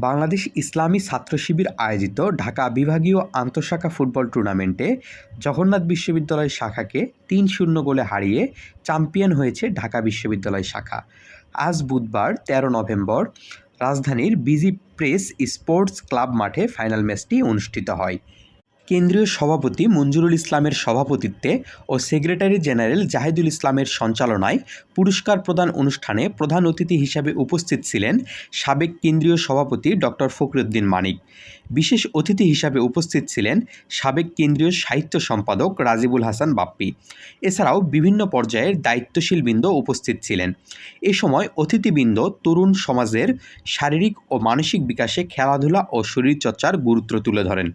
বাংলাদেশ ইসলামী ছাত্র শিবির আয়োজিত ঢাকা বিভাগীয় আন্তঃশাখা ফুটবল টুর্নামেন্টে জগন্নাথ বিশ্ববিদ্যালয় শাখাকে ৩-০ গোলে হারিয়ে চ্যাম্পিয়ন হয়েছে ঢাকা বিশ্ববিদ্যালয় শাখা। আজ বুধবার ১৩ নভেম্বর রাজধানীর বিজি প্রেস স্পোর্টস ক্লাব মাঠে ফাইনাল ম্যাচটি অনুষ্ঠিত হয়। কেন্দ্রীয় সভাপতি মঞ্জুরুল ইসলামের সভাপতিত্বে ও সেক্রেটারি জেনারেল জাহিদুল ইসলামের সঞ্চালনায় পুরস্কার প্রদান অনুষ্ঠানে প্রধান অতিথি হিসাবে উপস্থিত ছিলেন সাবেক কেন্দ্রীয় সভাপতি ডক্টর ফখরুদ্দীন মানিক। বিশেষ অতিথি হিসাবে উপস্থিত ছিলেন সাবেক কেন্দ্রীয় সাহিত্য সম্পাদক রাজিবুল হাসান বাপ্পি। এছাড়াও বিভিন্ন পর্যায়ের দায়িত্বশীল বৃন্দ উপস্থিত ছিলেন। এ সময় অতিথিবৃন্দ তরুণ সমাজের শারীরিক ও মানসিক বিকাশে খেলাধুলা ও শরীরচর্চার গুরুত্ব তুলে ধরেন।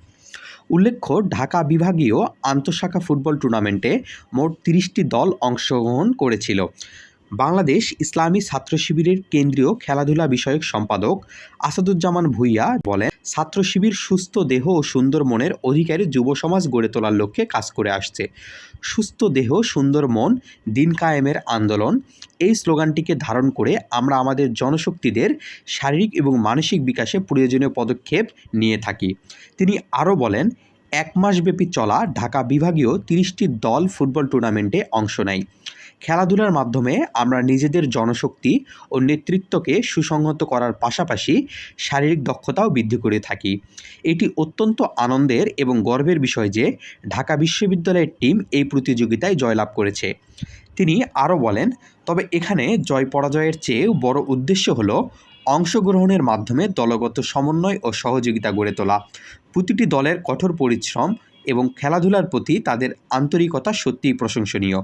উল্লেখ্য, ঢাকা বিভাগীয় আন্তঃশাখা ফুটবল টুর্নামেন্টে মোট ৩০টি দল অংশগ্রহণ করেছিল। বাংলাদেশ ইসলামী ছাত্র শিবিরের কেন্দ্রীয় খেলাধুলা বিষয়ক সম্পাদক আসাদুজ্জামান ভূঁইয়া বলেন, ছাত্র শিবির সুস্থ দেহ ও সুন্দর মনের অধিকারী যুব সমাজ গড়ে তোলার লক্ষ্যে কাজ করে আসছে। সুস্থ দেহ সুন্দর মন, দিন কায়েমের আন্দোলন, এই স্লোগানটিকে ধারণ করে আমরা আমাদের জনশক্তিদের শারীরিক এবং মানসিক বিকাশে প্রয়োজনীয় পদক্ষেপ নিয়ে থাকি। তিনি আরও বলেন, ১ মাসব্যাপী চলা ঢাকা বিভাগীয় ৩০টি দল ফুটবল টুর্নামেন্টে অংশ নেয়। খেলাধুলার মাধ্যমে আমরা নিজেদের জনশক্তি ও নেতৃত্বকে সুসংহত করার পাশাপাশি শারীরিক দক্ষতাও বৃদ্ধি করে থাকি। এটি অত্যন্ত আনন্দের এবং গর্বের বিষয় যে ঢাকা বিশ্ববিদ্যালয়ের টিম এই প্রতিযোগিতায় জয়লাভ করেছে। তিনি আরও বলেন, তবে এখানে জয় পরাজয়ের চেয়েও বড় উদ্দেশ্য হলো অংশগ্রহণের মাধ্যমে দলগত সমন্বয় ও সহযোগিতা গড়ে তোলা। প্রতিটি দলের কঠোর পরিশ্রম এবং খেলাধুলার প্রতি তাদের আন্তরিকতা সত্যিই প্রশংসনীয়।